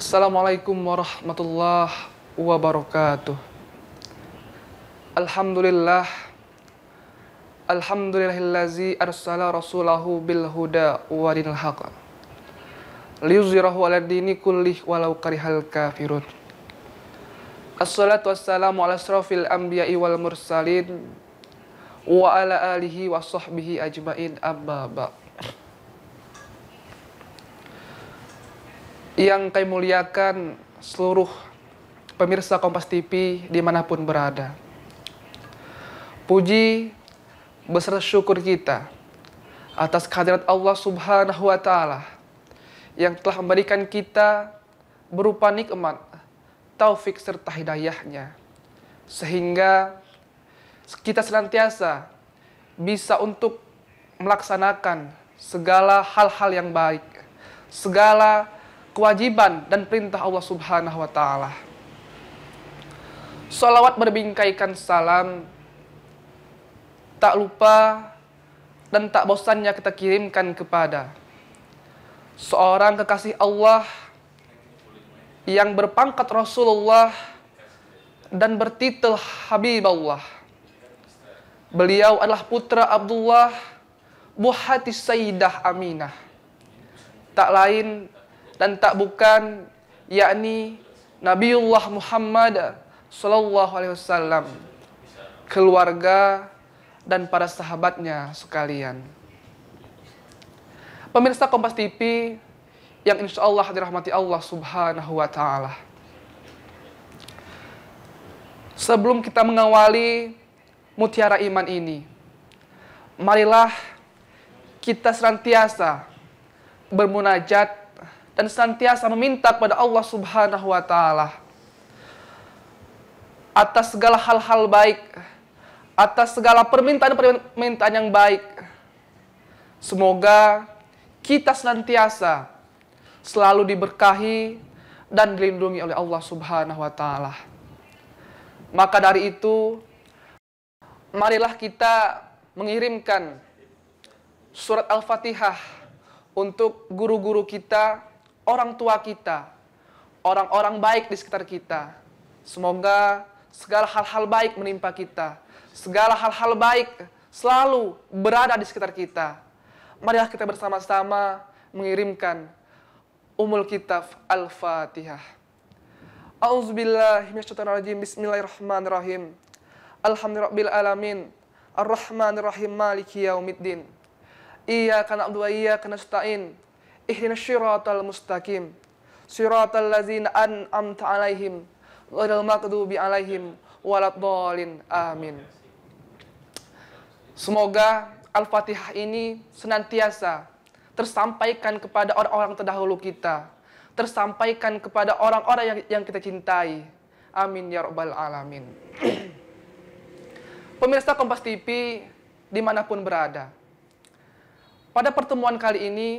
Assalamualaikum warahmatullahi wabarakatuh. Alhamdulillah. Alhamdulillahillazi arsala rasulahu bil huda wa dinil haqq liyuzhirahu 'ala dini kullih walau karihal kafirun. Assalatu wassalamu ala asrofil anbiya'i wal mursalin wa ala alihi wa sahbihi ajmain, amma ba'd. Yang kami muliakan seluruh pemirsa Kompas TV dimanapun berada. Puji beserta syukur kita atas kehadirat Allah Subhanahu wa Ta'ala yang telah memberikan kita berupa nikmat, taufik serta hidayahnya, sehingga kita senantiasa bisa untuk melaksanakan segala hal-hal yang baik, segala kewajiban dan perintah Allah Subhanahu wa Ta'ala. Salawat berbingkaikan salam tak lupa dan tak bosannya kita kirimkan kepada seorang kekasih Allah yang berpangkat Rasulullah dan bertitel Habib Allah. Beliau adalah putra Abdullah buhati Sayyidah Aminah, tak lain dan tak bukan yakni Nabiullah Muhammad sallallahu alaihi wasallam, keluarga dan para sahabatnya sekalian. Pemirsa Kompas TV yang insya Allah dirahmati Allah Subhanahu wa Ta'ala. Sebelum kita mengawali mutiara iman ini, marilah kita senantiasa bermunajat dan senantiasa meminta kepada Allah Subhanahu wa Ta'ala atas segala hal-hal baik, atas segala permintaan yang baik. Semoga kita senantiasa selalu diberkahi dan dilindungi oleh Allah Subhanahu wa Ta'ala. Maka dari itu, marilah kita mengirimkan surat Al-Fatihah untuk guru-guru kita, orang tua kita, orang-orang baik di sekitar kita. Semoga segala hal-hal baik menimpa kita, segala hal-hal baik selalu berada di sekitar kita. Marilah kita bersama-sama mengirimkan Ummul Kitab Al-Fatihah. A'udzubillahi minasyaitonirrajim. Bismillahirrahmanirrahim. Alhamdulillahirabbil alamin. Arrahmanirrahim. Maliki yaumiddin. Iyyaka na'budu wa iyyaka nasta'in. Ihdinas siratal mustaqim. Siratal ladzina an'amta 'alaihim ghairil maghdubi 'alaihim waladdallin. Amin. Semoga Al-Fatihah ini senantiasa tersampaikan kepada orang-orang terdahulu kita, tersampaikan kepada orang-orang yang kita cintai. Amin ya rabbal alamin. Pemirsa Kompas TV dimanapun berada, pada pertemuan kali ini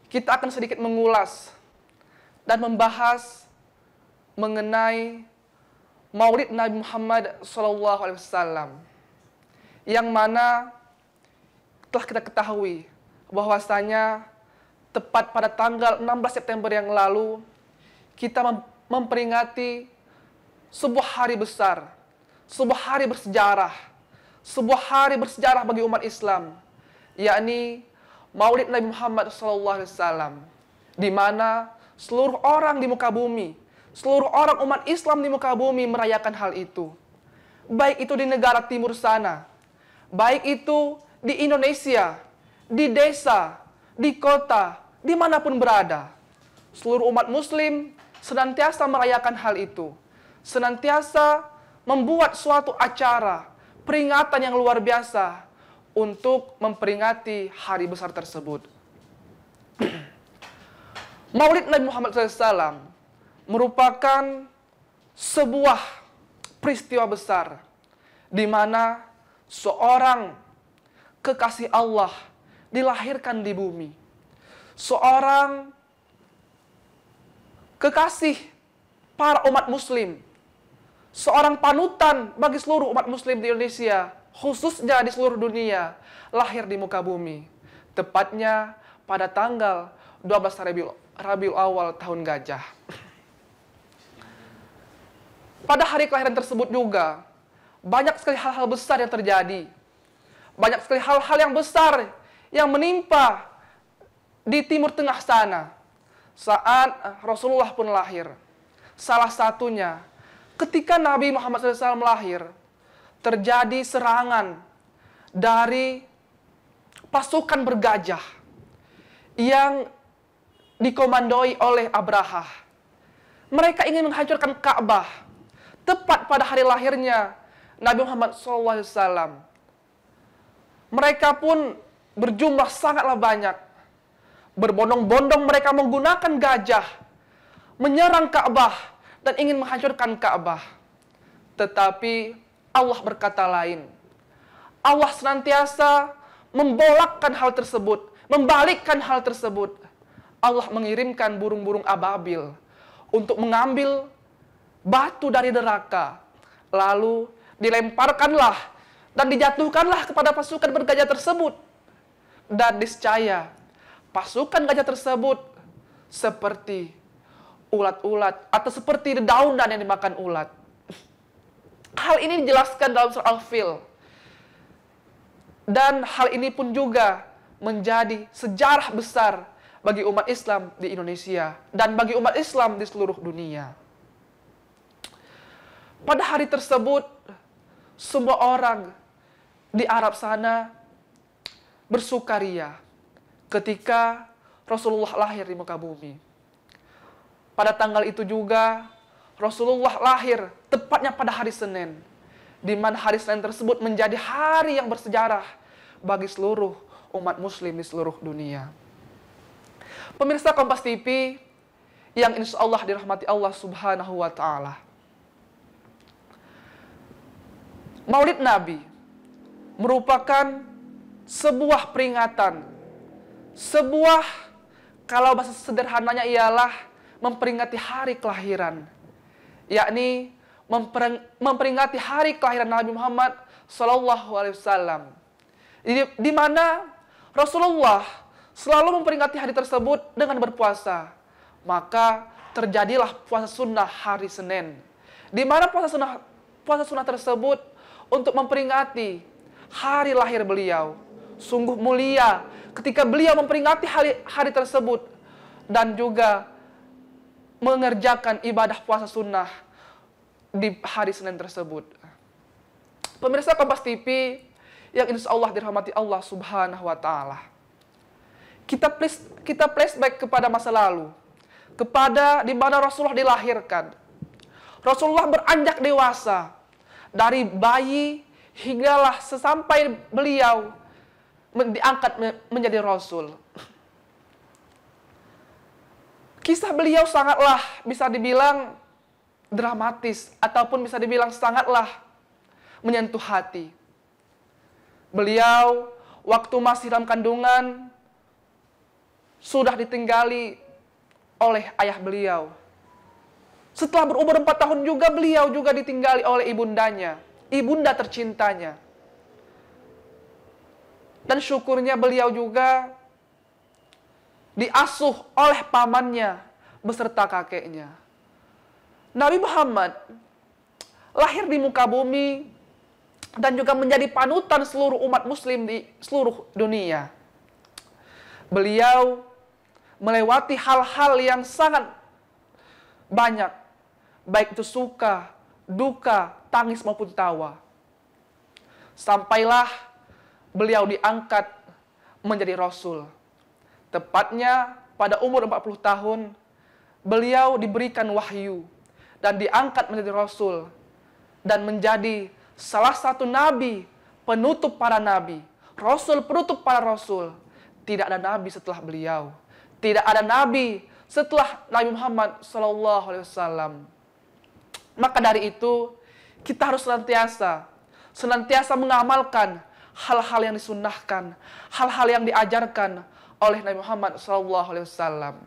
kita akan sedikit mengulas dan membahas mengenai Maulid Nabi Muhammad SAW, yang mana telah kita ketahui bahwasanya tepat pada tanggal 16 September yang lalu kita memperingati sebuah hari besar, sebuah hari bersejarah, sebuah hari bersejarah bagi umat Islam, yakni Maulid Nabi Muhammad SAW, di mana seluruh orang di muka bumi, seluruh orang umat Islam di muka bumi merayakan hal itu. Baik itu di negara timur sana, baik itu di Indonesia, di desa, di kota, dimanapun berada. Seluruh umat muslim senantiasa merayakan hal itu, senantiasa membuat suatu acara, peringatan yang luar biasa untuk memperingati hari besar tersebut. Maulid Nabi Muhammad SAW merupakan sebuah peristiwa besar di mana seorang kekasih Allah dilahirkan di bumi. Seorang kekasih para umat muslim, seorang panutan bagi seluruh umat muslim di Indonesia, khususnya di seluruh dunia, lahir di muka bumi. Tepatnya pada tanggal 12 Rabiul Awal tahun Gajah. pada hari kelahiran tersebut juga banyak sekali hal-hal besar yang terjadi. Banyak sekali hal-hal yang besar yang menimpa di Timur Tengah sana saat Rasulullah pun lahir. Salah satunya ketika Nabi Muhammad SAW lahir, terjadi serangan dari pasukan bergajah yang dikomandoi oleh Abraha. Mereka ingin menghancurkan Ka'bah tepat pada hari lahirnya Nabi Muhammad SAW. Mereka pun berjumlah sangatlah banyak. Berbondong-bondong mereka menggunakan gajah, menyerang Ka'bah dan ingin menghancurkan Ka'bah. Tetapi Allah berkata lain. Allah senantiasa membolakkan hal tersebut, membalikkan hal tersebut. Allah mengirimkan burung-burung ababil untuk mengambil batu dari neraka. Lalu dilemparkanlah dan dijatuhkanlah kepada pasukan bergajah tersebut. Dan niscaya pasukan gajah tersebut seperti ulat-ulat atau seperti dedaunan yang dimakan ulat. Hal ini dijelaskan dalam surah Al-Fil. Dan hal ini pun juga menjadi sejarah besar bagi umat Islam di Indonesia dan bagi umat Islam di seluruh dunia. Pada hari tersebut, semua orang di Arab sana bersukaria ketika Rasulullah lahir di muka bumi. Pada tanggal itu juga Rasulullah lahir tepatnya pada hari Senin, di mana hari Senin tersebut menjadi hari yang bersejarah bagi seluruh umat muslim di seluruh dunia. Pemirsa Kompas TV yang insya Allah dirahmati Allah Subhanahu wa Ta'ala. Maulid Nabi merupakan sebuah peringatan, kalau bahasa sederhananya ialah memperingati hari kelahiran, yakni memperingati hari kelahiran Nabi Muhammad SAW. Di mana Rasulullah selalu memperingati hari tersebut dengan berpuasa. Maka terjadilah puasa sunnah hari Senin, di mana puasa sunnah tersebut untuk memperingati hari lahir beliau. Sungguh mulia ketika beliau memperingati hari tersebut dan juga mengerjakan ibadah puasa sunnah di hari Senin tersebut. Pemirsa Kompas TV yang insya Allah dirahmati Allah Subhanahu wa Ta'ala. Kita flashback kepada masa lalu, kepada di mana Rasulullah dilahirkan. Rasulullah beranjak dewasa dari bayi hinggalah sesampai beliau diangkat menjadi Rasul. Kisah beliau sangatlah bisa dibilang dramatis ataupun bisa dibilang sangatlah menyentuh hati. Beliau waktu masih dalam kandungan sudah ditinggali oleh ayah beliau. Setelah berumur 4 tahun juga beliau juga ditinggali oleh ibundanya, ibunda tercintanya. Dan syukurnya beliau juga diasuh oleh pamannya beserta kakeknya. Nabi Muhammad lahir di muka bumi dan juga menjadi panutan seluruh umat muslim di seluruh dunia. Beliau melewati hal-hal yang sangat banyak, baik itu suka, duka, tangis maupun tawa. Sampailah beliau diangkat menjadi Rasul. Tepatnya pada umur 40 tahun, beliau diberikan wahyu dan diangkat menjadi Rasul dan menjadi salah satu nabi penutup para nabi, Rasul penutup para Rasul. Tidak ada nabi setelah beliau. Tidak ada nabi setelah Nabi Muhammad SAW. Maka dari itu, kita harus senantiasa mengamalkan hal-hal yang disunnahkan, hal-hal yang diajarkan oleh Nabi Muhammad SAW.